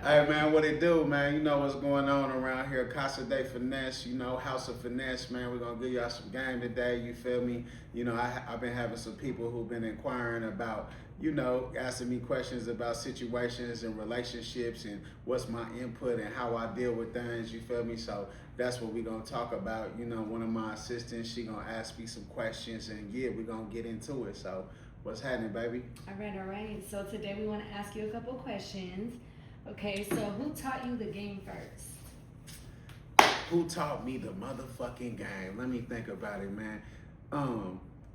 Hey man, what it do, man? You know what's going on around here. Casa De Finesse, you know, House of Finesse, man. We're gonna give y'all some game today, you feel me? You know, I've been having some people who've been inquiring about, you know, asking me questions about situations and relationships and what's my input and how I deal with things, you feel me? So that's what we're gonna talk about. You know, one of my assistants, she gonna ask me some questions and yeah, we're gonna get into it. So what's happening, baby? All right. So today we want to ask you a couple questions. Okay, so who taught you the game first? Who taught me the motherfucking game? Let me think about it, man.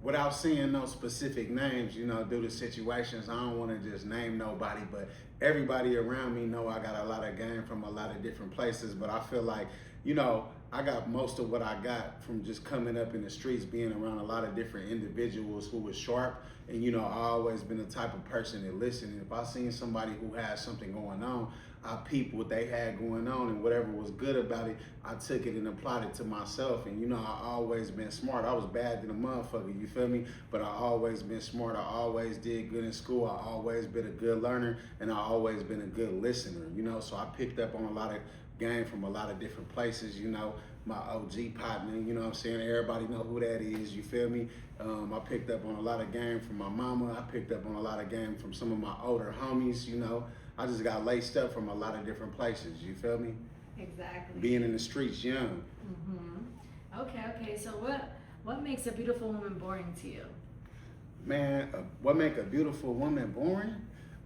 Without saying no specific names, you know, due to situations, I don't want to just name nobody, but everybody around me know I got a lot of game from a lot of different places. But I feel like, you know, I got most of what I got from just coming up in the streets, being around a lot of different individuals who was sharp. And, you know, I always been the type of person that listen. And if I seen somebody who had something going on, I peeped what they had going on, and whatever was good about it, I took it and applied it to myself. And, you know, I always been smart. I was bad than a motherfucker, you feel me? But I always been smart. I always did good in school. I always been a good learner, and I always been a good listener, you know? So I picked up on a lot of game from a lot of different places, you know. My OG partner, you know what I'm saying? Everybody know who that is, you feel me? I picked up on a lot of game from my mama. I picked up on a lot of game from some of my older homies, you know. I just got laced up from a lot of different places, you feel me? Exactly. Being in the streets young. Okay. So what makes a beautiful woman boring to you? Man, what make a beautiful woman boring?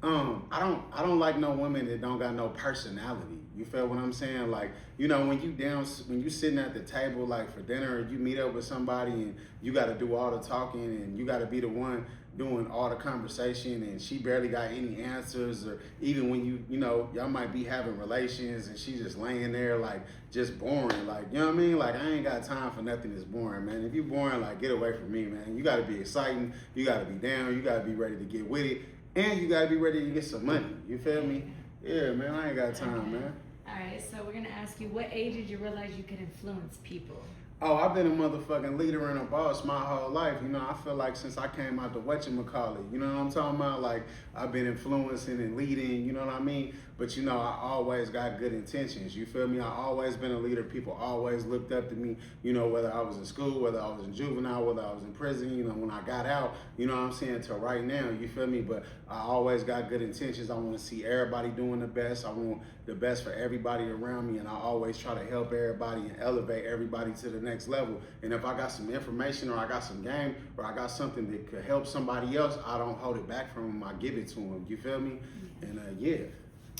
I don't like no women that don't got no personality. You feel what I'm saying? Like, you know, when you sitting at the table, like for dinner, or you meet up with somebody and you got to do all the talking and you got to be the one doing all the conversation and she barely got any answers, or even when you know, y'all might be having relations and she just laying there like just boring. Like, you know what I mean? Like, I ain't got time for nothing that's boring, man. If you boring, like, get away from me, man. You got to be exciting. You got to be down. You got to be ready to get with it. And you gotta be ready to get some money. You feel me? Yeah, man, I ain't got time, man. All right, so we're gonna ask you, what age did you realize you could influence people? Oh, I've been a motherfucking leader and a boss my whole life. You know, I feel like since I came out the whatchamacallit, you know what I'm talking about? Like, I've been influencing and leading, you know what I mean? But, you know, I always got good intentions. You feel me? I always been a leader. People always looked up to me, you know, whether I was in school, whether I was in juvenile, whether I was in prison, you know, when I got out, you know what I'm saying, till right now, you feel me? But I always got good intentions. I want to see everybody doing the best. I want the best for everybody around me, and I always try to help everybody and elevate everybody to the next level. And if I got some information or I got some game or I got something that could help somebody else, I don't hold it back from them. I give it to them. You feel me? And yeah.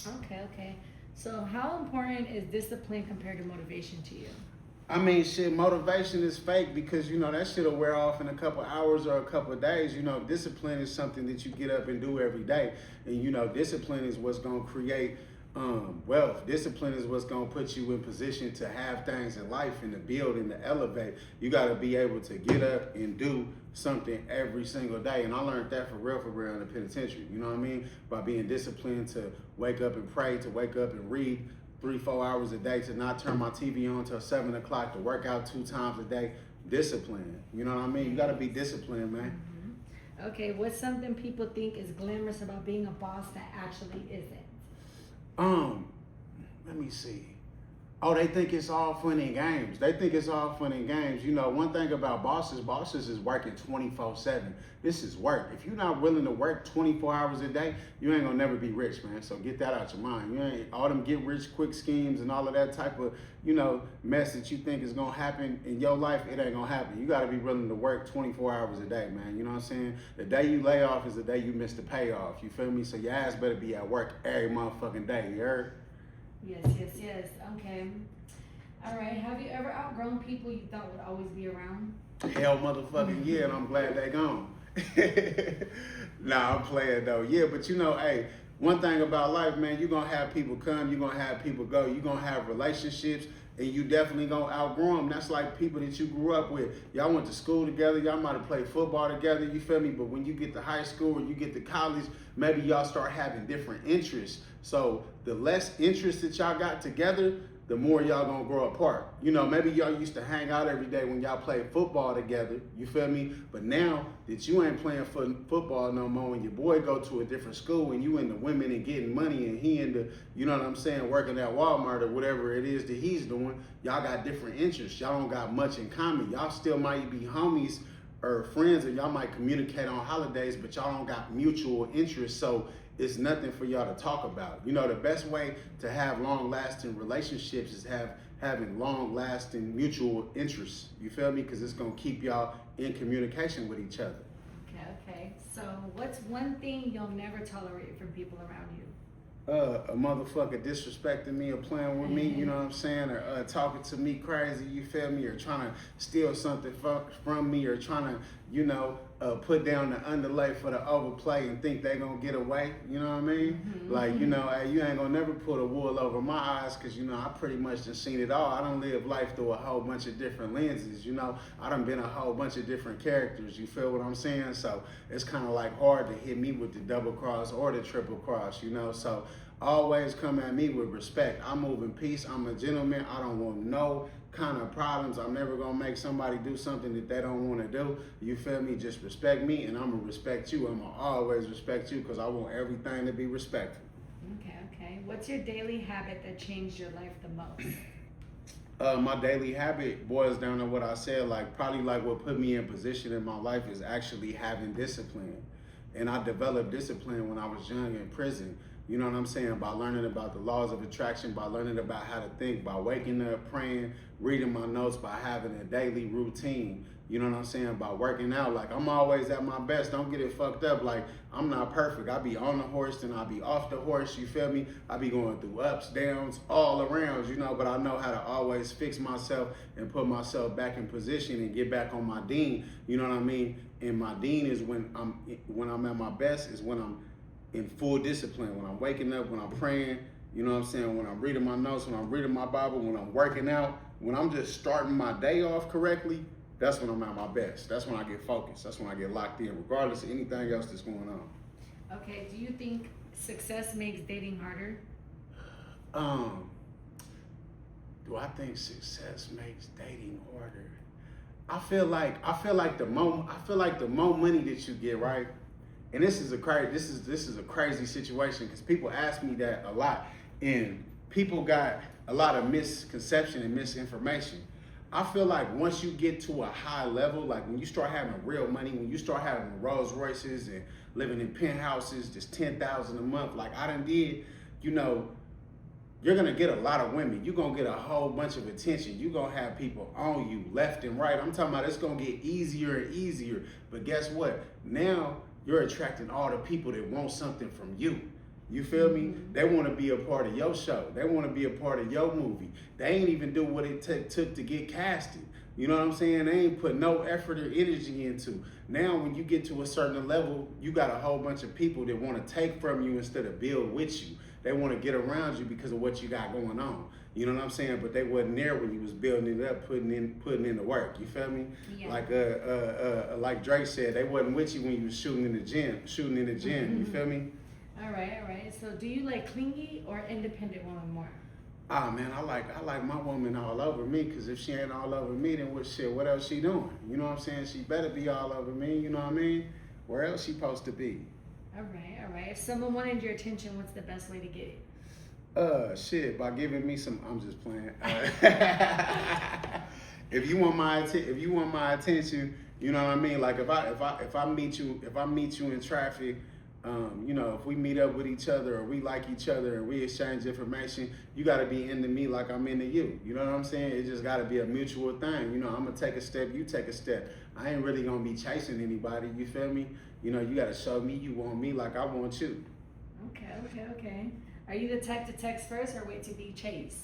Okay. So how important is discipline compared to motivation to you? I mean, shit, motivation is fake because, you know, that shit'll wear off in a couple hours or a couple of days. You know, discipline is something that you get up and do every day. And, you know, discipline is what's going to create wealth. Discipline is what's going to put you in position to have things in life and to build and to elevate. You got to be able to get up and do something every single day. And I learned that for real in the penitentiary. You know what I mean? By being disciplined to wake up and pray, to wake up and read 3-4 hours a day, to not turn my TV on till 7 o'clock, to work out 2 times a day. Discipline. You know what I mean? You got to be disciplined, man. Okay, what's something people think is glamorous about being a boss that actually isn't? Let me see. Oh, they think it's all fun and games. They think it's all fun and games. You know, one thing about bosses is working 24/7. This is work. If you're not willing to work 24 hours a day, you ain't gonna never be rich, man. So get that out your mind. You ain't all them get rich quick schemes and all of that type of, you know, mess that you think is gonna happen in your life, it ain't gonna happen. You gotta be willing to work 24 hours a day, man. You know what I'm saying? The day you lay off is the day you miss the payoff. You feel me? So your ass better be at work every motherfucking day. You heard? Yes. Okay. All right. Have you ever outgrown people you thought would always be around? Hell motherfucking yeah, and I'm glad they gone. Nah, I'm playing though. Yeah, but you know, hey, one thing about life, man, you're gonna have people come, you're gonna have people go, you're gonna have relationships, and you definitely gonna outgrow them. That's like people that you grew up with. Y'all went to school together, y'all might have played football together, you feel me? But when you get to high school or you get to college, maybe y'all start having different interests. So the less interests that y'all got together, the more y'all gonna grow apart. You know, maybe y'all used to hang out every day when y'all played football together, you feel me? But now that you ain't playing football no more and your boy go to a different school and you into women and getting money and he into, you know what I'm saying, working at Walmart or whatever it is that he's doing, y'all got different interests. Y'all don't got much in common. Y'all still might be homies or friends and y'all might communicate on holidays, but y'all don't got mutual interests. So it's nothing for y'all to talk about. You know, the best way to have long-lasting relationships is having long-lasting mutual interests. You feel me? Because it's gonna keep y'all in communication with each other. Okay. So what's one thing you'll never tolerate from people around you? A motherfucker disrespecting me or playing with me, you know what I'm saying, or talking to me crazy, you feel me, or trying to steal something from me, or trying to, you know, put down the underlay for the overplay and think they gonna get away, you know what I mean? Like, you know, hey, you ain't gonna never put a wool over my eyes, because, you know, I pretty much done seen it all. I done lived life through a whole bunch of different lenses, you know. I done been a whole bunch of different characters, you feel what I'm saying? So it's kind of like hard to hit me with the double cross or the triple cross, you know. So always come at me with respect. I move in peace. I'm a gentleman. I don't want no kind of problems. I'm never gonna make somebody do something that they don't want to do. You feel me? Just respect me, and I'm gonna respect you. I'm gonna always respect you because I want everything to be respectful. Okay. What's your daily habit that changed your life the most? My daily habit boils down to what I said. Like probably like what put me in position in my life is actually having discipline, and I developed discipline when I was young in prison. You know what I'm saying? By learning about the laws of attraction, by learning about how to think, by waking up, praying, reading my notes, by having a daily routine. You know what I'm saying? By working out. Like, I'm always at my best. Don't get it fucked up. Like, I'm not perfect. I be on the horse and I be off the horse. You feel me? I be going through ups, downs, all around, you know, but I know how to always fix myself and put myself back in position and get back on my dean. You know what I mean? And my dean is when I'm at my best, is when I'm in full discipline, when I'm waking up, when I'm praying, you know what I'm saying, when I'm reading my notes, when I'm reading my Bible, when I'm working out, when I'm just starting my day off correctly, that's when I'm at my best. That's when I get focused. That's when I get locked in, regardless of anything else that's going on. Okay, do you think success makes dating harder? Do I think success makes dating harder? I feel like the more money that you get, right? And this is a crazy situation because people ask me that a lot, and people got a lot of misconception and misinformation. I feel like once you get to a high level, like when you start having real money, when you start having Rolls Royces and living in penthouses, just $10,000 a month, like I done did, you know, you're gonna get a lot of women. You're gonna get a whole bunch of attention. You're gonna have people on you left and right. I'm talking about it's gonna get easier and easier. But guess what? Now you're attracting all the people that want something from you. You feel me? They want to be a part of your show. They want to be a part of your movie. They ain't even do what it took to get casted. You know what I'm saying? They ain't put no effort or energy into. Now, when you get to a certain level, you got a whole bunch of people that want to take from you instead of build with you. They want to get around you because of what you got going on. You know what I'm saying? But they wasn't there when you was building it up, putting in the work. You feel me? Yeah. Like Drake said, they wasn't with you when you was shooting in the gym. You feel me? All right. So, do you like clingy or independent women more? Ah man, I like my woman all over me, because if she ain't all over me, then what else she doing? You know what I'm saying? She better be all over me. You know what I mean? Where else she supposed to be? All right. If someone wanted your attention, what's the best way to get it? By giving me some. I'm just playing. If you want my attention, you know what I mean. Like if I meet you in traffic, you know, if we meet up with each other or we like each other and we exchange information, you got to be into me like I'm into you. You know what I'm saying? It just got to be a mutual thing. You know, I'm gonna take a step, you take a step. I ain't really gonna be chasing anybody. You feel me? You know, you got to show me you want me like I want you. Okay. Are you the type to text first or wait to be chased?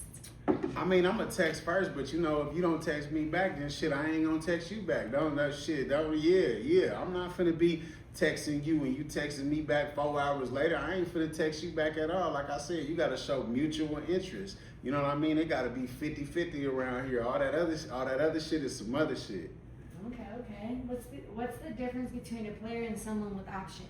I mean, I'm gonna text first, but you know, if you don't text me back, then shit, I ain't gonna text you back. I'm not finna be texting you and you texting me back 4 hours later. I ain't finna text you back at all. Like I said, you gotta show mutual interest. You know what I mean? It gotta be 50-50 around here. All that other shit is some other shit. Okay. What's the difference between a player and someone with options?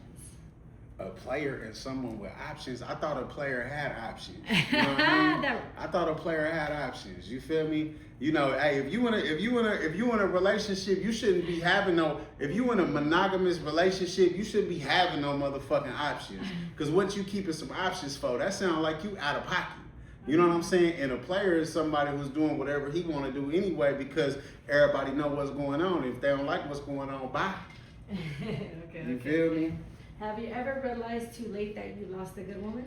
A player and someone with options. I thought a player had options. You know what I mean? I thought a player had options. You feel me? You know, hey, if you in a relationship, you shouldn't be having no. If you in a monogamous relationship, you shouldn't be having no motherfucking options. Cause what you keeping some options for? That sounds like you out of pocket. You know what I'm saying? And a player is somebody who's doing whatever he want to do anyway because everybody know what's going on. If they don't like what's going on, bye. Okay. You feel me? Have you ever realized too late that you lost a good woman?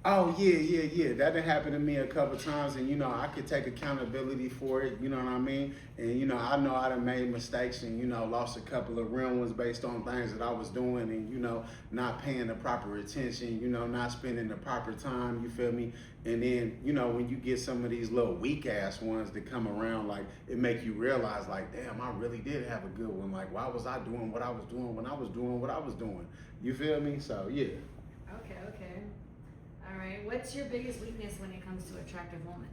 Oh, yeah. That done happened to me a couple times, and, you know, I could take accountability for it, you know what I mean? And, you know I done made mistakes and, you know, lost a couple of real ones based on things that I was doing and, you know, not paying the proper attention, you know, not spending the proper time, you feel me? And then, you know, when you get some of these little weak-ass ones that come around, like, it make you realize, like, damn, I really did have a good one. Like, why was I doing what I was doing when I was doing what I was doing? You feel me? So, yeah. Okay. All right. What's your biggest weakness when it comes to attractive women?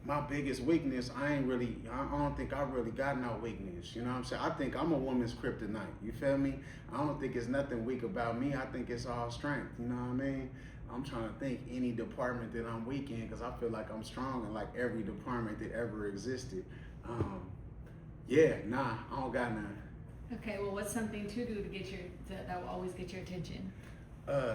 My biggest weakness, I don't think I really got no weakness. You know what I'm saying? I think I'm a woman's kryptonite. You feel me? I don't think it's nothing weak about me. I think it's all strength. You know what I mean? I'm trying to think any department that I'm weak in because I feel like I'm strong in like every department that ever existed. I don't got none. Okay, well, what's something to do that will always get your attention?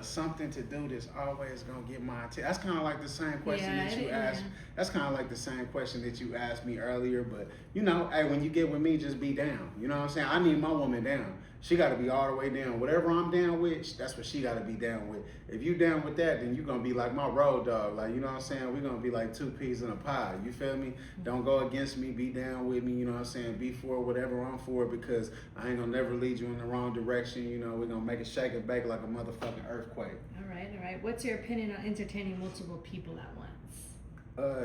Something to do that's always gonna get my attention. That's kind of like the same question that you asked. That's kind of like the same question that you asked me earlier. But you know, hey, when you get with me, just be down. You know what I'm saying? I need my woman down. She got to be all the way down. Whatever I'm down with, that's what she got to be down with. If you down with that, then you gonna be like my road dog. Like, you know what I'm saying? We're gonna be like two peas in a pie. You feel me? Don't go against me. Be down with me. You know what I'm saying? Be for whatever I'm for because I ain't gonna never lead you in the wrong direction. You know, we're gonna make it shake and bake like a motherfucking earthquake. All right. What's your opinion on entertaining multiple people at once?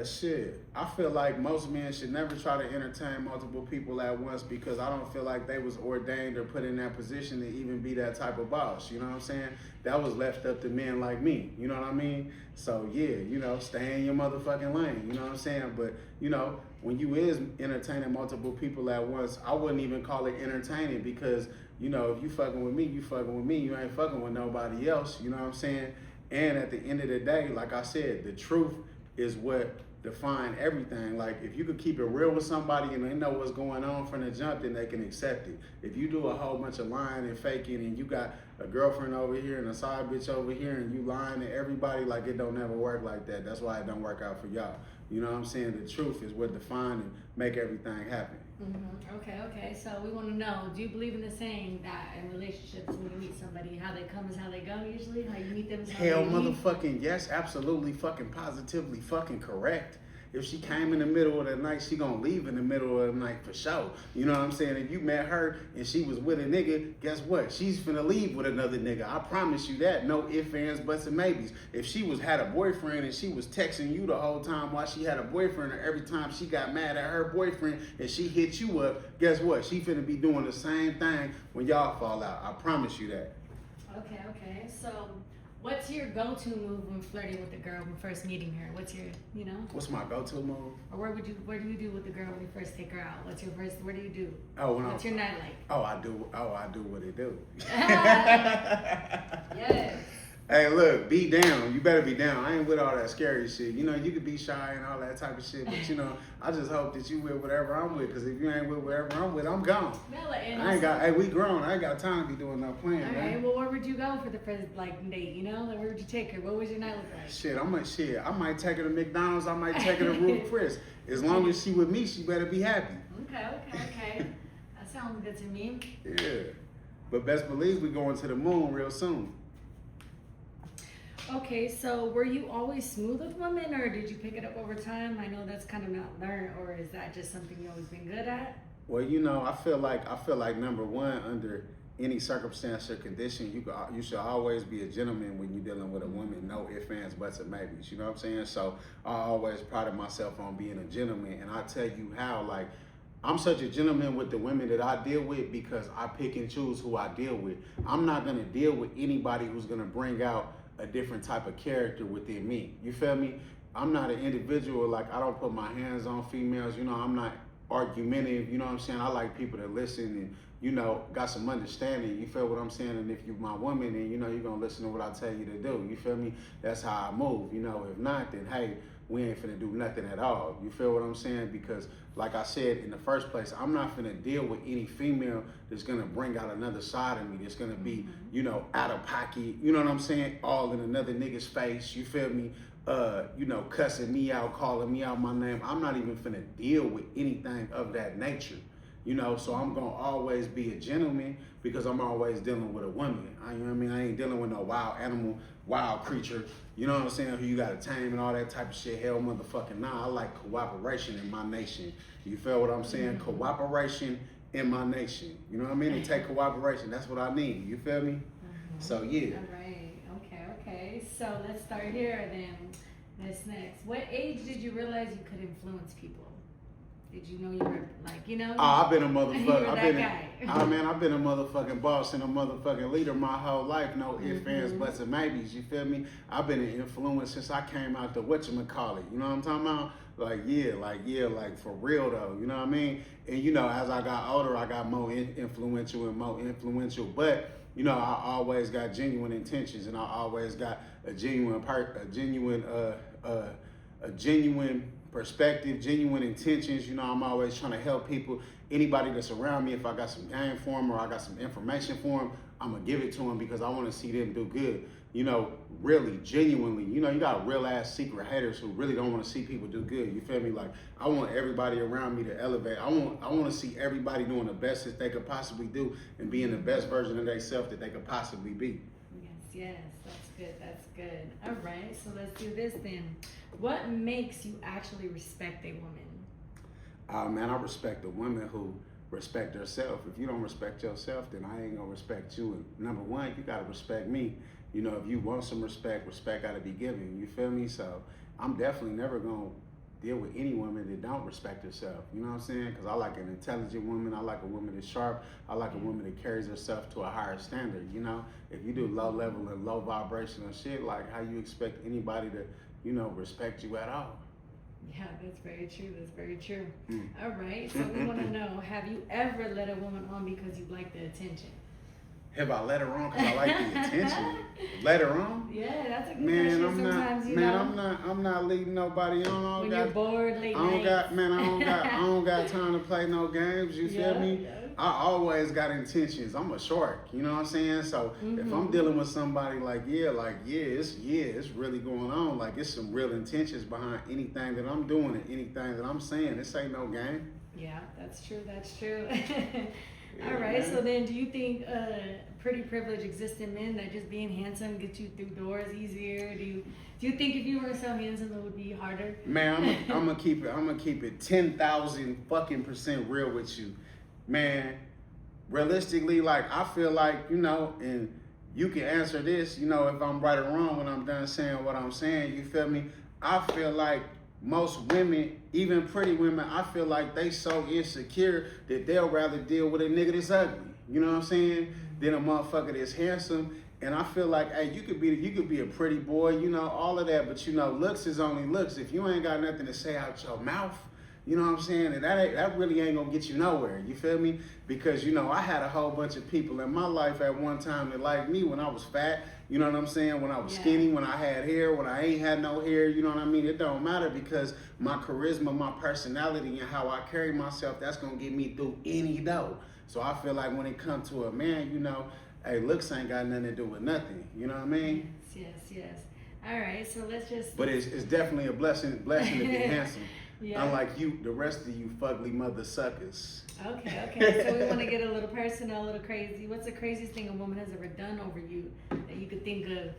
Shit. I feel like most men should never try to entertain multiple people at once because I don't feel like they was ordained or put in that position to even be that type of boss. You know what I'm saying? That was left up to men like me. You know what I mean? So yeah, you know, stay in your motherfucking lane. You know what I'm saying? But you know, when you is entertaining multiple people at once, I wouldn't even call it entertaining because you know, if you fucking with me, you fucking with me. You ain't fucking with nobody else. You know what I'm saying? And at the end of the day, like I said, the truth is what define everything. Like if you could keep it real with somebody and they know what's going on from the jump, then they can accept it. If you do a whole bunch of lying and faking and you got a girlfriend over here and a side bitch over here and you lying to everybody, like it don't never work like that. That's why it don't work out for y'all. You know what I'm saying? The truth is what define and make everything happen. Mm-hmm. Okay. So we want to know, do you believe in the saying that in relationships when you meet somebody, how they come is how they go usually? How you meet them is how Hell they leave? motherfucking yes, absolutely fucking positively fucking correct. If she came in the middle of the night, she gonna leave in the middle of the night for sure. You know what I'm saying? If you met her and she was with a nigga, guess what? She's finna leave with another nigga. I promise you that. No ifs, ands, buts, and maybes. If she had a boyfriend and she was texting you the whole time while she had a boyfriend, or every time she got mad at her boyfriend and she hit you up, guess what? She finna be doing the same thing when y'all fall out. I promise you that. Okay. So what's your go-to move when flirting with a girl when first meeting her? What's your, What's my go-to move? Or what do you do with the girl when you first take her out? What do you do? What's your night like? I do what it do. Yes. Hey, look, be down. You better be down. I ain't with all that scary shit. You know, you could be shy and all that type of shit, but you know, I just hope that you with whatever I'm with, because if you ain't with whatever I'm with, I'm gone. We grown. I ain't got time to be doing no playing, man. All right, well, where would you go for the first, date, Like, where would you take her? What would your night look like? I might take her to McDonald's. I might take her to Ruth Chris. As long as she with me, she better be happy. Okay. That sounds good to me. Yeah. But best believe we going to the moon real soon. Okay, so were you always smooth with women, or did you pick it up over time? I know that's kind of not learned, or is that just something you've always been good at? Well, I feel like number one, under any circumstance or condition, you should always be a gentleman when you're dealing with a woman. No ifs, ands, buts, or maybes. You know what I'm saying? So I always prided myself on being a gentleman, and I tell you how, I'm such a gentleman with the women that I deal with because I pick and choose who I deal with. I'm not gonna deal with anybody who's gonna bring out a different type of character within me. You feel me? I'm not an individual, I don't put my hands on females. I'm not argumentative, you know what I'm saying? I like people that listen and, you know, got some understanding, you feel what I'm saying? And if you're my woman, then, you know, you're gonna listen to what I tell you to do, you feel me? That's how I move, you know? If not, then hey, we ain't finna do nothing at all, you feel what I'm saying? Because like I said in the first place, I'm not finna deal with any female that's gonna bring out another side of me, that's gonna be, you know, out of pocket, you know what I'm saying? All in another nigga's face, you feel me? You know, cussing me out, calling me out my name. I'm not even finna deal with anything of that nature, you know? So I'm gonna always be a gentleman because I'm always dealing with a woman. You know what I mean? I ain't dealing with no wild animal, wild creature, you know what I'm saying, who you gotta tame and all that type of shit. Hell motherfucking nah, I like cooperation in my nation. You feel what I'm saying? Cooperation in my nation. You know what I mean? And take cooperation, that's what I need, you feel me? So yeah. All right. Okay. So let's start here then. This next. What age did you realize you could influence people? Did you know you were like, you know? Oh, I've been a motherfucker. I've been a motherfucking boss and a motherfucking leader my whole life. No ifs, ands, buts, and maybes. You feel me? I've been an influence since I came out the whatchamacallit. You know what I'm talking about? Like for real though. You know what I mean? And you know, as I got older, I got more influential and more influential. But you know, I always got genuine intentions, and I always got a genuine perspective, genuine intentions. You know, I'm always trying to help people. Anybody that's around me, if I got some game for them or I got some information for them, I'm gonna give it to them because I want to see them do good. You know, really, genuinely. You know, you got real ass secret haters who really don't want to see people do good. You feel me? Like, I want everybody around me to elevate. I want to see everybody doing the best that they could possibly do and being the best version of themselves that they could possibly be. Yes, that's good. All right, so let's do this then. What makes you actually respect a woman? Man, I respect a woman who respect herself. If you don't respect yourself, then I ain't gonna respect you. And number one, you gotta respect me. You know, if you want some respect, respect gotta be given. You feel me? So I'm definitely never gonna deal with any woman that don't respect herself. You know what I'm saying? Because I like an intelligent woman. I like a woman that's sharp. I like a woman that carries herself to a higher standard. You know, if you do low level and low vibrational shit, like how you expect anybody to, you know, respect you at all? Yeah, that's very true. All right, so we want to know, have you ever led a woman on because you like the attention? Have I let her on because I like the attention? Let her on? Yeah, that's a good question. I'm not leading nobody on. When you're bored late nights. I don't got time to play no games. You feel me? Yeah. I always got intentions. I'm a shark. You know what I'm saying? So if I'm dealing with somebody it's really going on. Like, it's some real intentions behind anything that I'm doing and anything that I'm saying. This ain't no game. Yeah, that's true. All right, so then do you think pretty privilege exists in men, that just being handsome gets you through doors easier? Do you think if you weren't so handsome it would be harder? Man, I'm gonna keep it 10,000% real with you. Man, realistically, like, I feel like, you know, and you can answer this, you know, if I'm right or wrong when I'm done saying what I'm saying, you feel me? I feel like most women, even pretty women, I feel like they so insecure that they'll rather deal with a nigga that's ugly. You know what I'm saying? Than a motherfucker that's handsome. And I feel like, hey, you could be a pretty boy, you know, all of that, but you know, looks is only looks. If you ain't got nothing to say out your mouth, you know what I'm saying? And that really ain't gonna get you nowhere. You feel me? Because, you know, I had a whole bunch of people in my life at one time that liked me when I was fat. You know what I'm saying? When I was skinny, when I had hair, when I ain't had no hair, you know what I mean? It don't matter because my charisma, my personality, and how I carry myself, that's gonna get me through any dough. So I feel like when it comes to a man, you know, hey, looks ain't got nothing to do with nothing. You know what I mean? Yes. All right, so let's just... But it's definitely a blessing to be handsome. Yeah. Unlike you, the rest of you fugly mother suckers. Okay. So we want to get a little personal, a little crazy. What's the craziest thing a woman has ever done over you that you could think of?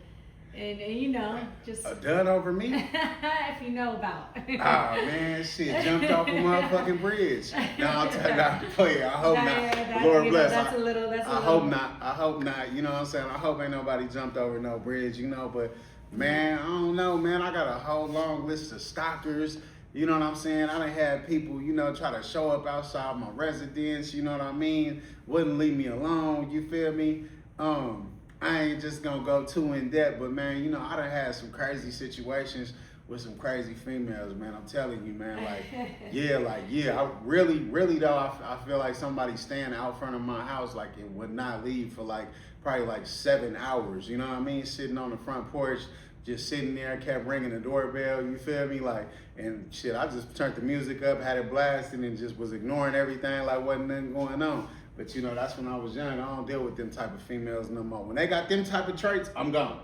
And you know, just... done over me? If you know about. Oh, man, shit. Jumped off a motherfucking bridge. No, I'm playing. I hope not. Lord bless. That's a little... I hope not. You know what I'm saying? I hope ain't nobody jumped over no bridge, you know. But, man, I don't know, man. I got a whole long list of stalkers. You know what I'm saying? I done had people, you know, try to show up outside my residence, you know what I mean? Wouldn't leave me alone, you feel me? I ain't just gonna go too in depth, but man, you know, I done had some crazy situations with some crazy females, man. I'm telling you, man. I really though, I feel like somebody staying out front of my house, like it would not leave for like probably like 7 hours. You know what I mean? Sitting on the front porch, just sitting there, kept ringing the doorbell. You feel me? Like, and shit, I just turned the music up, had it blasting, and just was ignoring everything like wasn't nothing going on. But you know, that's when I was young. I don't deal with them type of females no more. When they got them type of traits, I'm gone.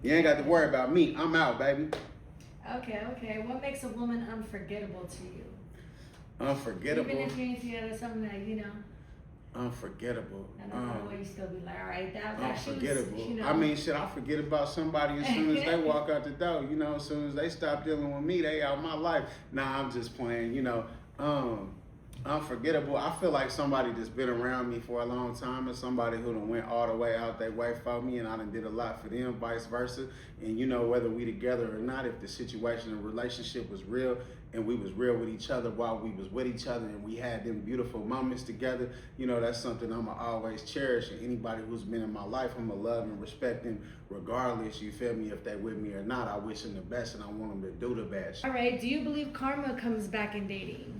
You ain't got to worry about me. I'm out, baby. Okay. What makes a woman unforgettable to you? Unforgettable? Even if you ain't together, something that, you know. Unforgettable. And I know you still be like, all right, that unforgettable. Was, you know. I mean, shit, I forget about somebody as soon as they walk out the door. You know, as soon as they stop dealing with me, they out my life. Nah, I'm just playing, you know. Unforgettable. I feel like somebody that's been around me for a long time and somebody who done went all the way out their way for me, and I done did a lot for them, vice versa. And you know, whether we together or not, if the situation and relationship was real and we was real with each other while we was with each other and we had them beautiful moments together, you know, that's something I'ma always cherish. And anybody who's been in my life, I'ma love and respect them regardless, you feel me, if they with me or not. I wish them the best and I want them to do the best. All right, do you believe karma comes back in dating?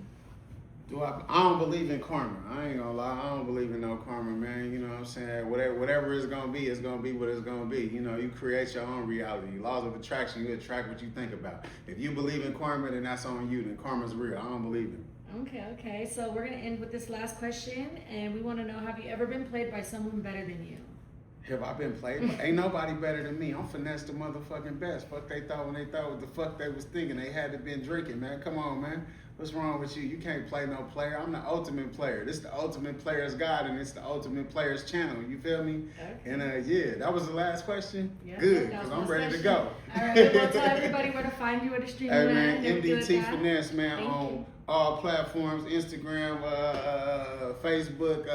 I don't believe in karma. I ain't gonna lie. I don't believe in no karma, man. You know what I'm saying? Whatever it's gonna be what it's gonna be. You know, you create your own reality. Laws of attraction, you attract what you think about. If you believe in karma, then that's on you. Then karma's real. I don't believe in it. Okay. So we're gonna end with this last question, and we want to know: have you ever been played by someone better than you? Have I been played? Ain't nobody better than me. I'm finesse the motherfucking best. Fuck they thought when they thought what the fuck they was thinking. They had to been drinking, man. Come on, man. What's wrong with you? You can't play no player. I'm the ultimate player. This is the ultimate player's guide, and it's the ultimate player's channel. You feel me? Okay. And yeah, that was the last question. Yeah, good, because I'm ready to go. All right, well, tell everybody where to find you, where to stream you. Hey man, MDT Finesse, man, on all platforms: Instagram, Facebook,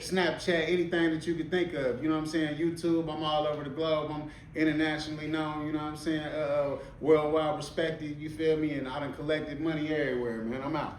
Snapchat, anything that you could think of. You know what I'm saying? YouTube. I'm all over the globe. I'm internationally known. You know what I'm saying? Worldwide respected. You feel me? And I done collected money everywhere, man. I'm out.